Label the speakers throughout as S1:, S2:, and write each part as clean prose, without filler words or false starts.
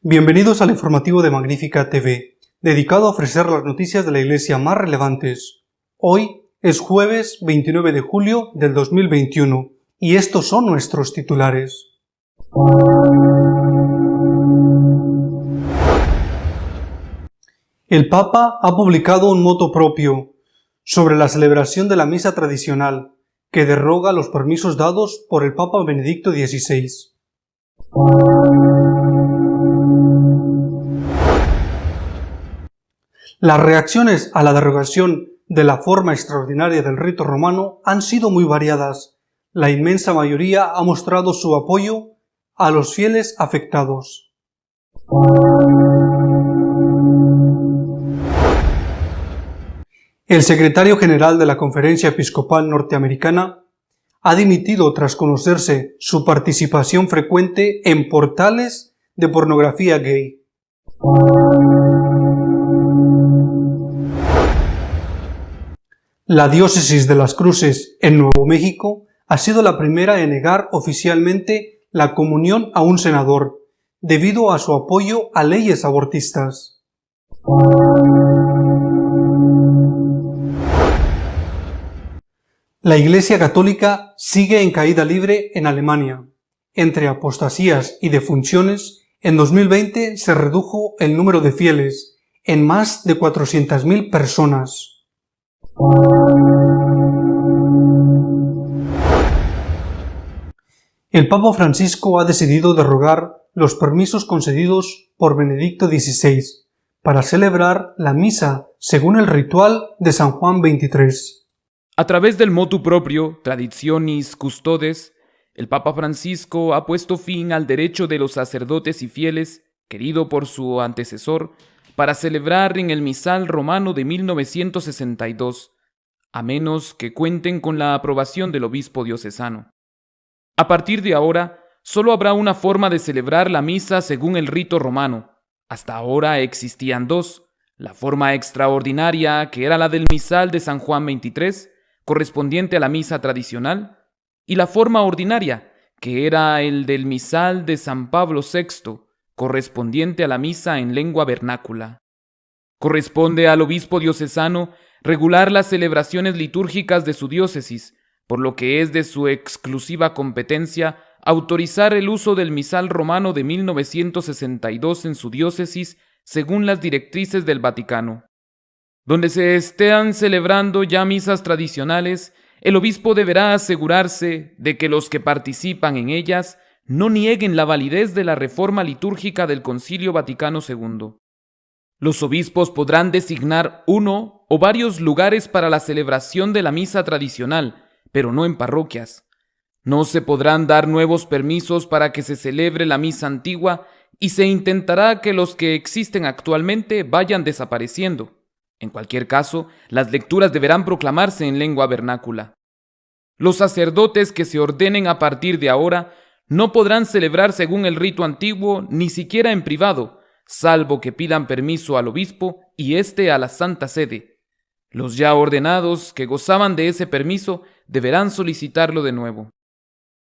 S1: Bienvenidos al informativo de Magnífica TV, dedicado a ofrecer las noticias de la Iglesia más relevantes. Hoy es jueves 29 de julio del 2021 y estos son nuestros titulares. El Papa ha publicado un motu propio sobre la celebración de la misa tradicional, que deroga los permisos dados por el Papa Benedicto XVI. Las reacciones a la derogación de la forma extraordinaria del rito romano han sido muy variadas. La inmensa mayoría ha mostrado su apoyo a los fieles afectados. El secretario general de la Conferencia Episcopal Norteamericana ha dimitido tras conocerse su participación frecuente en portales de pornografía gay. La diócesis de Las Cruces, en Nuevo México, ha sido la primera en negar oficialmente la comunión a un senador, debido a su apoyo a leyes abortistas. La Iglesia Católica sigue en caída libre en Alemania. Entre apostasías y defunciones, en 2020 se redujo el número de fieles en más de 400.000 personas. El Papa Francisco ha decidido derogar los permisos concedidos por Benedicto XVI para celebrar la misa según el ritual de San Juan XXIII.
S2: A través del motu proprio, Traditionis Custodes, el Papa Francisco ha puesto fin al derecho de los sacerdotes y fieles, querido por su antecesor, para celebrar en el misal romano de 1962, a menos que cuenten con la aprobación del obispo diocesano. A partir de ahora, solo habrá una forma de celebrar la misa según el rito romano. Hasta ahora existían dos: la forma extraordinaria, que era la del misal de San Juan XXIII, correspondiente a la misa tradicional, y la forma ordinaria, que era el del misal de San Pablo VI, correspondiente a la misa en lengua vernácula. Corresponde al obispo diocesano regular las celebraciones litúrgicas de su diócesis, por lo que es de su exclusiva competencia autorizar el uso del misal romano de 1962 en su diócesis según las directrices del Vaticano. Donde se estén celebrando ya misas tradicionales, el obispo deberá asegurarse de que los que participan en ellas no nieguen la validez de la reforma litúrgica del Concilio Vaticano II. Los obispos podrán designar uno o varios lugares para la celebración de la misa tradicional, pero no en parroquias. No se podrán dar nuevos permisos para que se celebre la misa antigua y se intentará que los que existen actualmente vayan desapareciendo. En cualquier caso, las lecturas deberán proclamarse en lengua vernácula. Los sacerdotes que se ordenen a partir de ahora no podrán celebrar según el rito antiguo, ni siquiera en privado, salvo que pidan permiso al obispo y éste a la Santa Sede. Los ya ordenados que gozaban de ese permiso deberán solicitarlo de nuevo.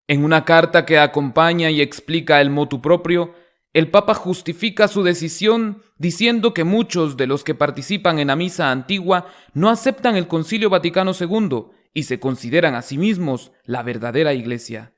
S2: En una carta que acompaña y explica el motu proprio, el Papa justifica su decisión diciendo que muchos de los que participan en la misa antigua no aceptan el Concilio Vaticano II y se consideran a sí mismos la verdadera Iglesia.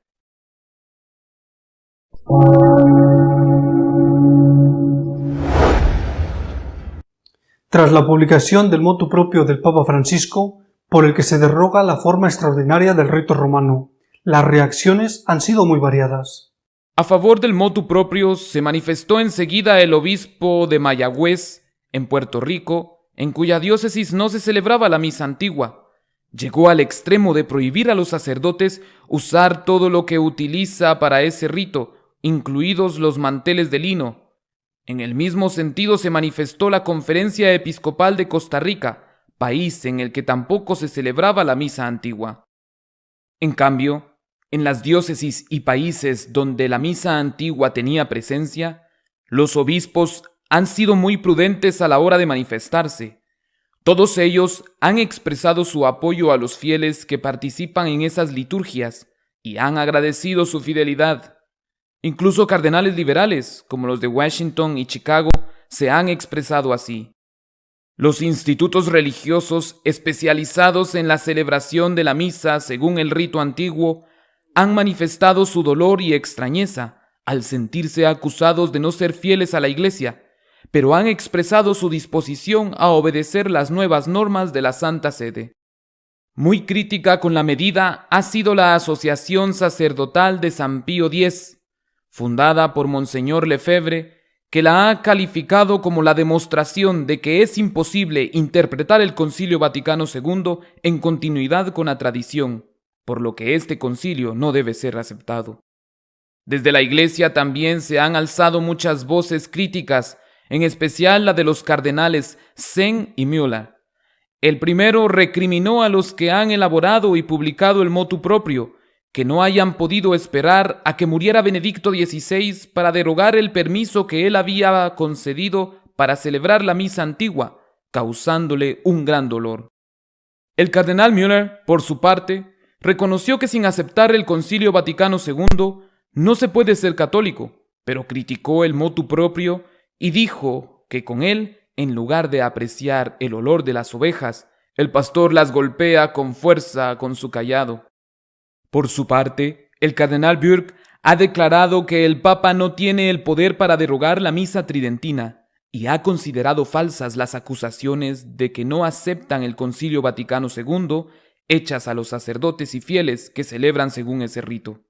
S1: Tras la publicación del motu propio del Papa Francisco, por el que se deroga la forma extraordinaria del rito romano, las reacciones han sido muy variadas.
S2: A favor del motu proprio se manifestó enseguida el obispo de Mayagüez, en Puerto Rico, en cuya diócesis no se celebraba la misa antigua. Llegó al extremo de prohibir a los sacerdotes usar todo lo que utiliza para ese rito, incluidos los manteles de lino. En el mismo sentido se manifestó la Conferencia Episcopal de Costa Rica, país en el que tampoco se celebraba la misa antigua. En cambio, en las diócesis y países donde la misa antigua tenía presencia, los obispos han sido muy prudentes a la hora de manifestarse. Todos ellos han expresado su apoyo a los fieles que participan en esas liturgias y han agradecido su fidelidad. Incluso cardenales liberales, como los de Washington y Chicago, se han expresado así. Los institutos religiosos especializados en la celebración de la misa según el rito antiguo han manifestado su dolor y extrañeza al sentirse acusados de no ser fieles a la Iglesia, pero han expresado su disposición a obedecer las nuevas normas de la Santa Sede. Muy crítica con la medida ha sido la Asociación Sacerdotal de San Pío X, fundada por Monseñor Lefebvre, que la ha calificado como la demostración de que es imposible interpretar el Concilio Vaticano II en continuidad con la tradición, por lo que este concilio no debe ser aceptado. Desde la Iglesia también se han alzado muchas voces críticas, en especial la de los cardenales Zen y Müller. El primero recriminó a los que han elaborado y publicado el motu proprio, que no hayan podido esperar a que muriera Benedicto XVI para derogar el permiso que él había concedido para celebrar la misa antigua, causándole un gran dolor. El cardenal Müller, por su parte, reconoció que sin aceptar el Concilio Vaticano II no se puede ser católico, pero criticó el motu proprio y dijo que con él, en lugar de apreciar el olor de las ovejas, el pastor las golpea con fuerza con su cayado. Por su parte, el cardenal Burke ha declarado que el Papa no tiene el poder para derogar la misa tridentina y ha considerado falsas las acusaciones de que no aceptan el Concilio Vaticano II hechas a los sacerdotes y fieles que celebran según ese rito.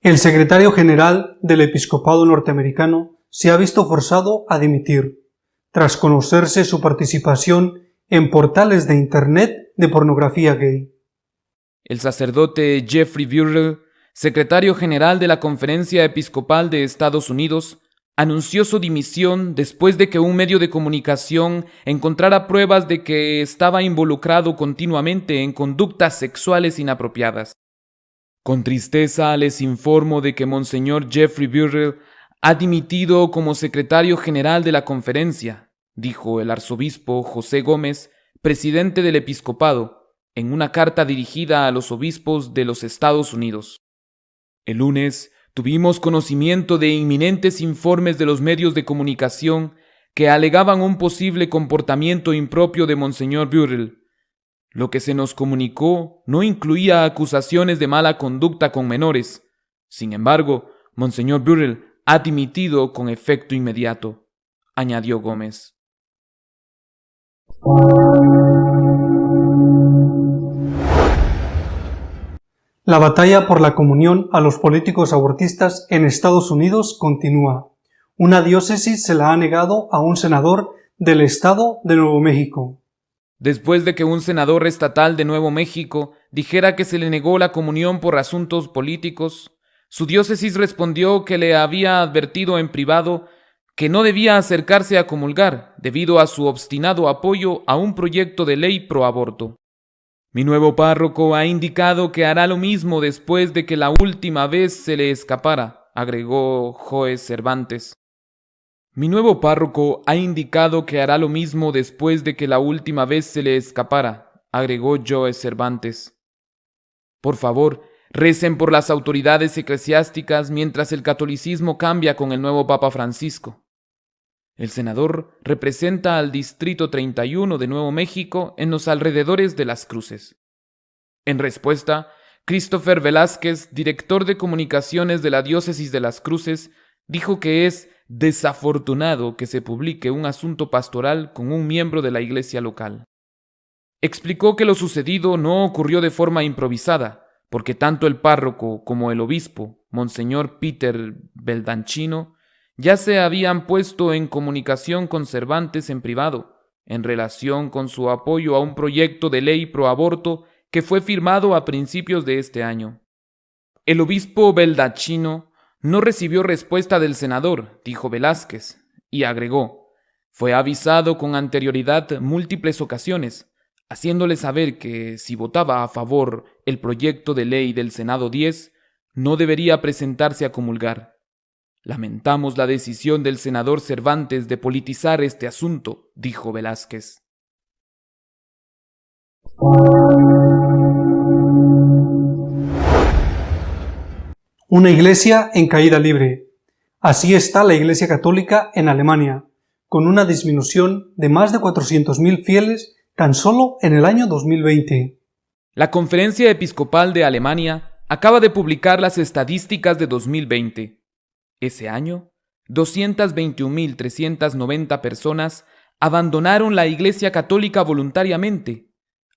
S1: El secretario general del episcopado norteamericano se ha visto forzado a dimitir, tras conocerse su participación en portales de Internet de pornografía gay.
S2: El sacerdote Jeffrey Burrell, secretario general de la Conferencia Episcopal de Estados Unidos, anunció su dimisión después de que un medio de comunicación encontrara pruebas de que estaba involucrado continuamente en conductas sexuales inapropiadas. Con tristeza les informo de que Monseñor Jeffrey Burrell ha dimitido como secretario general de la conferencia, dijo el arzobispo José Gómez, presidente del episcopado, en una carta dirigida a los obispos de los Estados Unidos. El lunes tuvimos conocimiento de inminentes informes de los medios de comunicación que alegaban un posible comportamiento impropio de Monseñor Burrell. Lo que se nos comunicó no incluía acusaciones de mala conducta con menores. Sin embargo, Monseñor Burrell ha dimitido con efecto inmediato, añadió Gómez.
S1: La batalla por la comunión a los políticos abortistas en Estados Unidos continúa. Una diócesis se la ha negado a un senador del estado de Nuevo México.
S2: Después de que un senador estatal de Nuevo México dijera que se le negó la comunión por asuntos políticos, su diócesis respondió que le había advertido en privado que no debía acercarse a comulgar debido a su obstinado apoyo a un proyecto de ley pro aborto. Mi nuevo párroco ha indicado que hará lo mismo después de que la última vez se le escapara, agregó Joe Cervantes. Mi nuevo párroco ha indicado que hará lo mismo después de que la última vez se le escapara, agregó Joe Cervantes. Por favor, recen por las autoridades eclesiásticas mientras el catolicismo cambia con el nuevo Papa Francisco. El senador representa al Distrito 31 de Nuevo México en los alrededores de Las Cruces. En respuesta, Christopher Velázquez, director de comunicaciones de la Diócesis de Las Cruces, dijo que es desafortunado que se publique un asunto pastoral con un miembro de la iglesia local. Explicó que lo sucedido no ocurrió de forma improvisada, porque tanto el párroco como el obispo, Monseñor Peter Beldancino, ya se habían puesto en comunicación con Cervantes en privado, en relación con su apoyo a un proyecto de ley pro aborto que fue firmado a principios de este año. El obispo Beldancino no recibió respuesta del senador, dijo Velázquez, y agregó, fue avisado con anterioridad múltiples ocasiones, haciéndole saber que si votaba a favor el proyecto de ley del Senado 10, no debería presentarse a comulgar. Lamentamos la decisión del senador Cervantes de politizar este asunto, dijo Velázquez.
S1: Una iglesia en caída libre. Así está la Iglesia Católica en Alemania, con una disminución de más de 400.000 fieles tan solo en el año 2020.
S2: La Conferencia Episcopal de Alemania acaba de publicar las estadísticas de 2020. Ese año, 221.390 personas abandonaron la Iglesia Católica voluntariamente,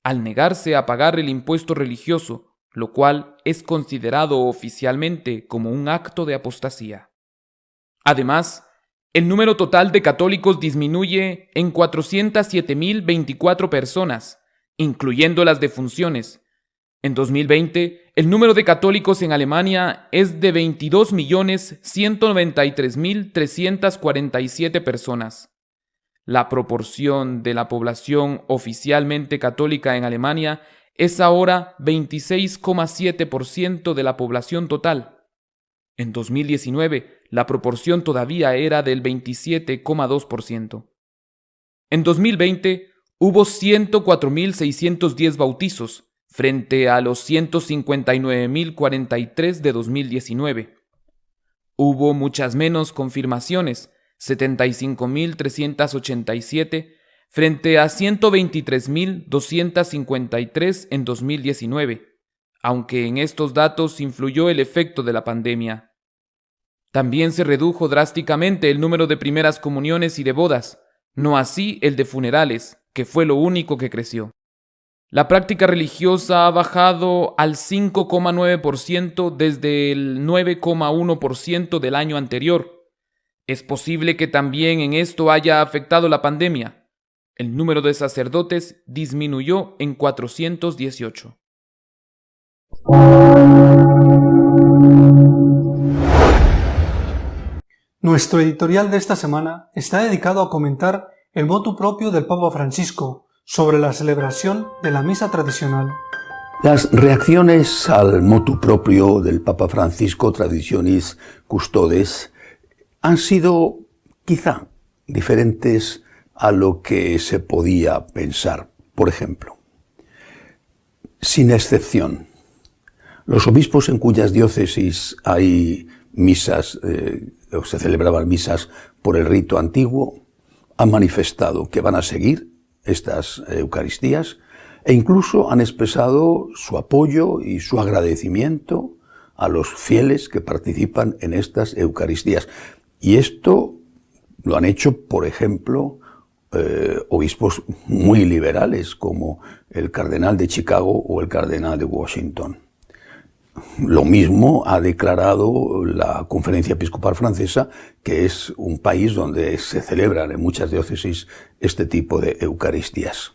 S2: al negarse a pagar el impuesto religioso, lo cual es considerado oficialmente como un acto de apostasía. Además, el número total de católicos disminuye en 407.024 personas, incluyendo las defunciones. En 2020, el número de católicos en Alemania es de 22.193.347 personas. La proporción de la población oficialmente católica en Alemania es ahora 26,7% de la población total. En 2019, la proporción todavía era del 27,2%. En 2020, hubo 104.610 bautizos, frente a los 159.043 de 2019. Hubo muchas menos confirmaciones, 75.387, frente a 123.253 en 2019, aunque en estos datos influyó el efecto de la pandemia. También se redujo drásticamente el número de primeras comuniones y de bodas, no así el de funerales, que fue lo único que creció. La práctica religiosa ha bajado al 5,9% desde el 9,1% del año anterior. Es posible que también en esto haya afectado la pandemia. El número de sacerdotes disminuyó en 418.
S1: Nuestro editorial de esta semana está dedicado a comentar el motu propio del Papa Francisco sobre la celebración de la misa tradicional.
S3: Las reacciones al motu propio del Papa Francisco, Traditionis Custodes, han sido quizá diferentes a lo que se podía pensar. Por ejemplo, sin excepción, los obispos en cuyas diócesis hay misas, o se celebraban misas por el rito antiguo, han manifestado que van a seguir estas Eucaristías e incluso han expresado su apoyo y su agradecimiento a los fieles que participan en estas Eucaristías. Y esto lo han hecho, por ejemplo, obispos muy liberales como el cardenal de Chicago o el cardenal de Washington. Lo mismo ha declarado la Conferencia Episcopal Francesa, que es un país donde se celebran en muchas diócesis este tipo de Eucaristías.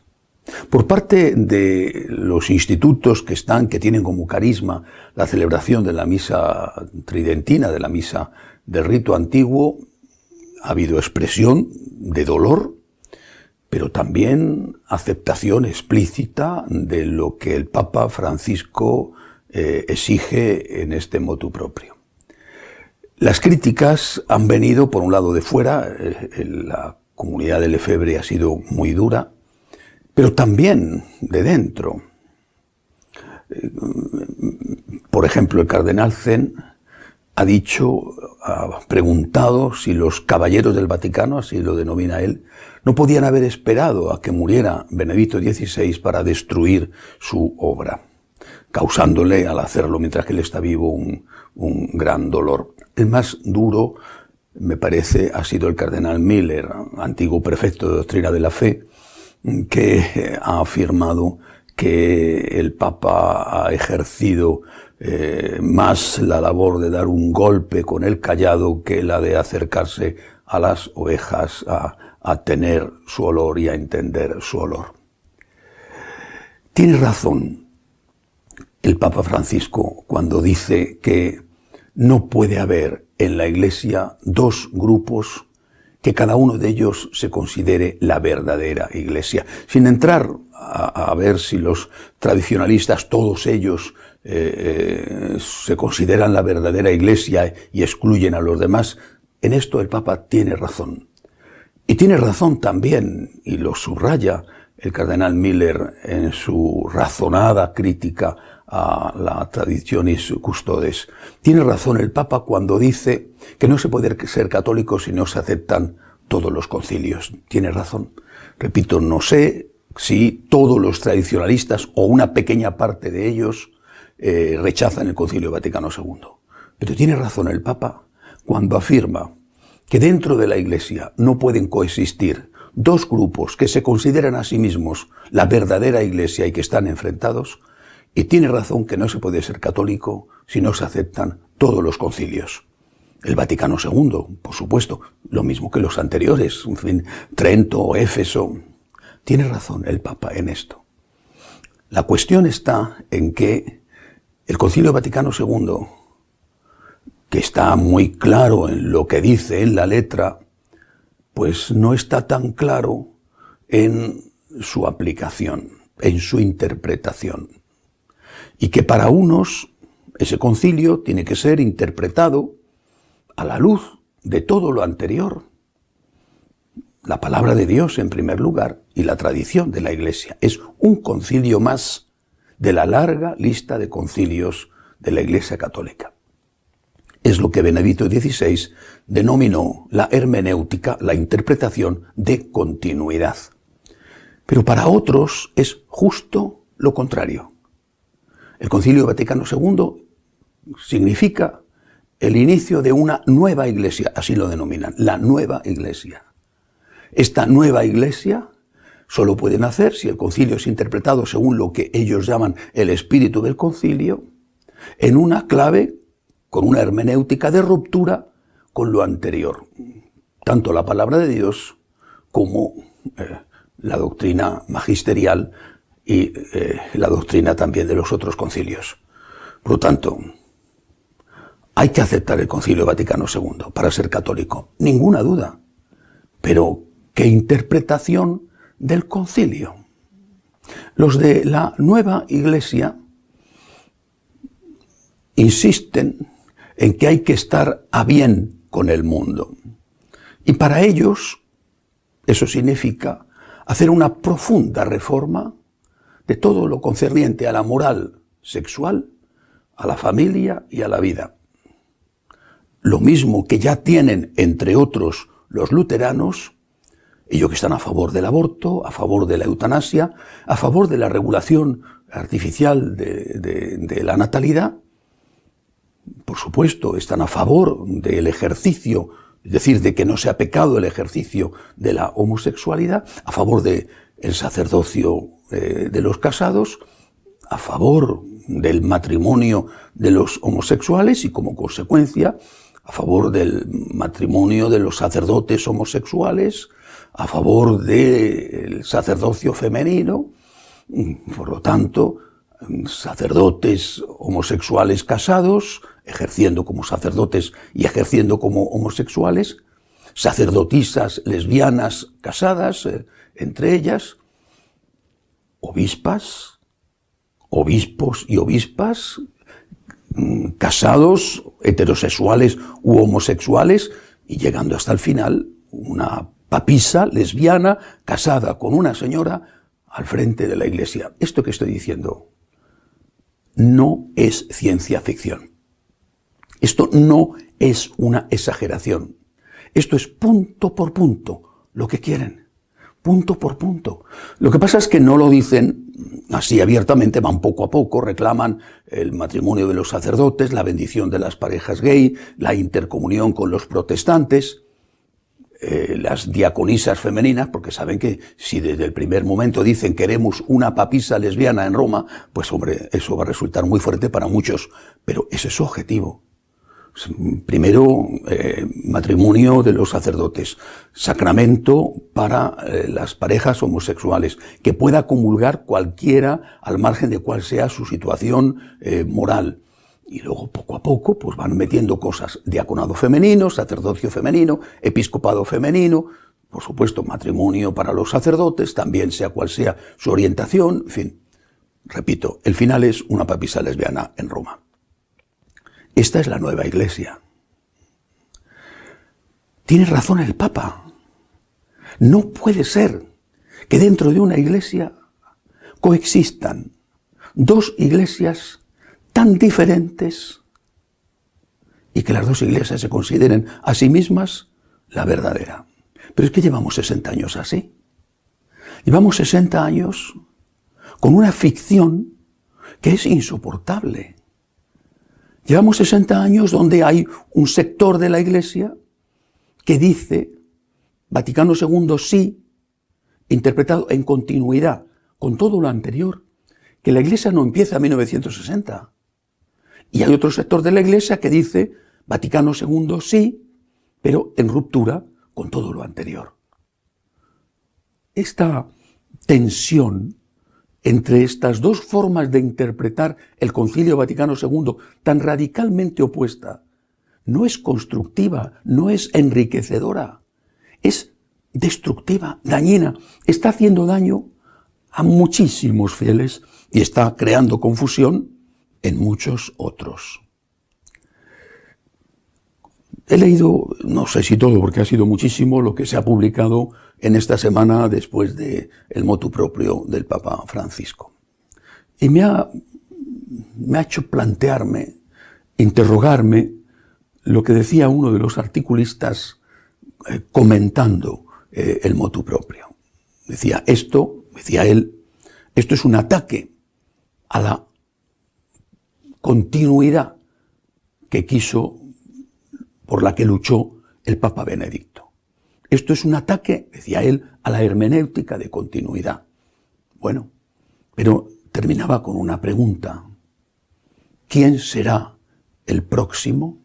S3: Por parte de los institutos que tienen como carisma la celebración de la misa tridentina, de la misa del rito antiguo, ha habido expresión de dolor, pero también aceptación explícita de lo que el Papa Francisco exige en este motu propio. Las críticas han venido, por un lado, de fuera. La comunidad de Lefebvre ha sido muy dura, pero también de dentro. Por ejemplo, el cardenal Zen ha preguntado si los caballeros del Vaticano, así lo denomina él, no podían haber esperado a que muriera Benedicto XVI para destruir su obra, causándole, al hacerlo mientras que él está vivo, un gran dolor. El más duro, me parece, ha sido el cardenal Miller, antiguo prefecto de Doctrina de la Fe, que ha afirmado que el Papa ha ejercido más la labor de dar un golpe con el cayado que la de acercarse a las ovejas a tener su olor y a entender su olor. Tiene razón el Papa Francisco cuando dice que no puede haber en la Iglesia dos grupos que cada uno de ellos se considere la verdadera Iglesia. Sin entrar a ver si los tradicionalistas, todos ellos, se consideran la verdadera Iglesia y excluyen a los demás, en esto el Papa tiene razón. Y tiene razón también, y lo subraya, el cardenal Miller en su razonada crítica a la Traditionis Custodes. Tiene razón el Papa cuando dice que no se puede ser católico si no se aceptan todos los concilios. Tiene razón. Repito, no sé si todos los tradicionalistas o una pequeña parte de ellos rechazan el Concilio Vaticano II. Pero tiene razón el Papa cuando afirma que dentro de la Iglesia no pueden coexistir dos grupos que se consideran a sí mismos la verdadera Iglesia y que están enfrentados, y tiene razón que no se puede ser católico si no se aceptan todos los concilios. El Vaticano II, por supuesto, lo mismo que los anteriores, en fin, Trento, Éfeso. Tiene razón el Papa en esto. La cuestión está en que el Concilio Vaticano II, que está muy claro en lo que dice en la letra, pues no está tan claro en su aplicación, en su interpretación. Y que para unos ese concilio tiene que ser interpretado a la luz de todo lo anterior. La palabra de Dios en primer lugar y la tradición de la Iglesia. Es un concilio más de la larga lista de concilios de la Iglesia Católica. Es lo que Benedicto XVI denominó la hermenéutica, la interpretación de continuidad. Pero para otros es justo lo contrario. El Concilio Vaticano II significa el inicio de una nueva Iglesia, así lo denominan, la nueva Iglesia. Esta nueva Iglesia solo puede nacer si el concilio es interpretado según lo que ellos llaman el espíritu del concilio, en una clave con una hermenéutica de ruptura con lo anterior, tanto la palabra de Dios como la doctrina magisterial y la doctrina también de los otros concilios. Por lo tanto, hay que aceptar el Concilio Vaticano II para ser católico, ninguna duda. Pero, ¿qué interpretación del concilio? Los de la nueva Iglesia insisten en que hay que estar a bien con el mundo. Y para ellos, eso significa hacer una profunda reforma de todo lo concerniente a la moral sexual, a la familia y a la vida. Lo mismo que ya tienen, entre otros, los luteranos, ellos que están a favor del aborto, a favor de la eutanasia, a favor de la regulación artificial de la natalidad. Por supuesto, están a favor del ejercicio, es decir, de que no sea pecado el ejercicio de la homosexualidad, a favor del sacerdocio de los casados, a favor del matrimonio de los homosexuales y, como consecuencia, a favor del matrimonio de los sacerdotes homosexuales, a favor del sacerdocio femenino. Por lo tanto, sacerdotes homosexuales casados, ejerciendo como sacerdotes y ejerciendo como homosexuales, sacerdotisas lesbianas casadas, entre ellas, obispas, obispos y obispas, casados, heterosexuales u homosexuales, y llegando hasta el final, una papisa lesbiana casada con una señora al frente de la Iglesia. Esto que estoy diciendo no es ciencia ficción. Esto no es una exageración. Esto es punto por punto lo que quieren. Punto por punto. Lo que pasa es que no lo dicen así abiertamente, van poco a poco, reclaman el matrimonio de los sacerdotes, la bendición de las parejas gay, la intercomunión con los protestantes, las diaconisas femeninas, porque saben que si desde el primer momento dicen queremos una papisa lesbiana en Roma, pues hombre, eso va a resultar muy fuerte para muchos, pero ese es su objetivo. Primero, matrimonio de los sacerdotes, sacramento para las parejas homosexuales, que pueda comulgar cualquiera al margen de cuál sea su situación moral. Y luego, poco a poco, pues van metiendo cosas, diaconado femenino, sacerdocio femenino, episcopado femenino, por supuesto, matrimonio para los sacerdotes, también sea cual sea su orientación, en fin. Repito, el final es una papisa lesbiana en Roma. Esta es la nueva Iglesia. Tiene razón el Papa. No puede ser que dentro de una iglesia coexistan dos iglesias tan diferentes y que las dos iglesias se consideren a sí mismas la verdadera. Pero es que llevamos 60 años así. Llevamos 60 años con una ficción que es insoportable. Llevamos 60 años donde hay un sector de la iglesia que dice, Vaticano II sí, interpretado en continuidad con todo lo anterior, que la iglesia no empieza en 1960. Y hay otro sector de la iglesia que dice, Vaticano II sí, pero en ruptura con todo lo anterior. Esta tensión entre estas dos formas de interpretar el Concilio Vaticano II tan radicalmente opuesta no es constructiva, no es enriquecedora, es destructiva, dañina, está haciendo daño a muchísimos fieles y está creando confusión en muchos otros. He leído, no sé si todo, porque ha sido muchísimo, lo que se ha publicado en esta semana después del motu proprio del Papa Francisco. Y me ha hecho plantearme, interrogarme, lo que decía uno de los articulistas comentando el motu proprio. Decía él, esto es un ataque a la continuidad por la que luchó el Papa Benedicto. Esto es un ataque, decía él, a la hermenéutica de continuidad. Bueno, pero terminaba con una pregunta. ¿Quién será el próximo?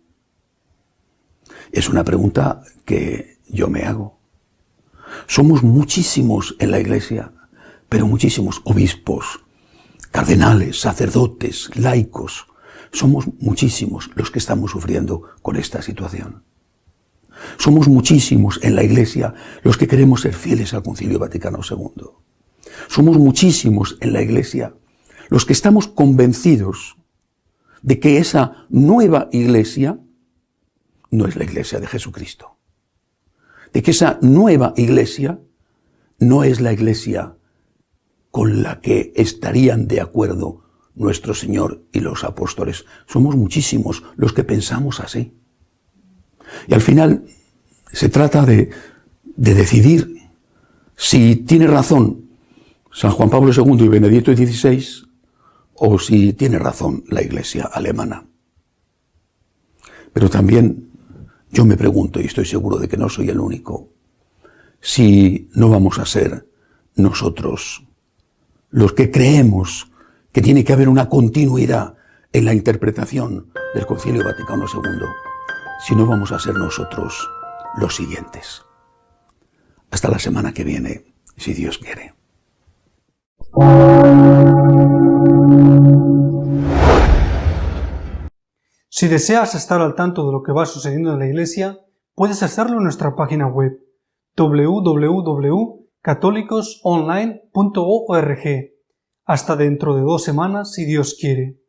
S3: Es una pregunta que yo me hago. Somos muchísimos en la Iglesia, pero muchísimos obispos, cardenales, sacerdotes, laicos. Somos muchísimos los que estamos sufriendo con esta situación. Somos muchísimos en la Iglesia los que queremos ser fieles al Concilio Vaticano II. Somos muchísimos en la Iglesia los que estamos convencidos de que esa nueva Iglesia no es la Iglesia de Jesucristo. De que esa nueva Iglesia no es la Iglesia con la que estarían de acuerdo nuestro Señor y los apóstoles. Somos muchísimos los que pensamos así. Y al final se trata de decidir si tiene razón San Juan Pablo II y Benedicto XVI o si tiene razón la Iglesia alemana. Pero también yo me pregunto, y estoy seguro de que no soy el único, si no vamos a ser nosotros los que creemos que tiene que haber una continuidad en la interpretación del Concilio Vaticano II, si no vamos a ser nosotros los siguientes. Hasta la semana que viene, si Dios quiere.
S1: Si deseas estar al tanto de lo que va sucediendo en la Iglesia, puedes hacerlo en nuestra página web www.católicosonline.org. Hasta dentro de 2 semanas, si Dios quiere.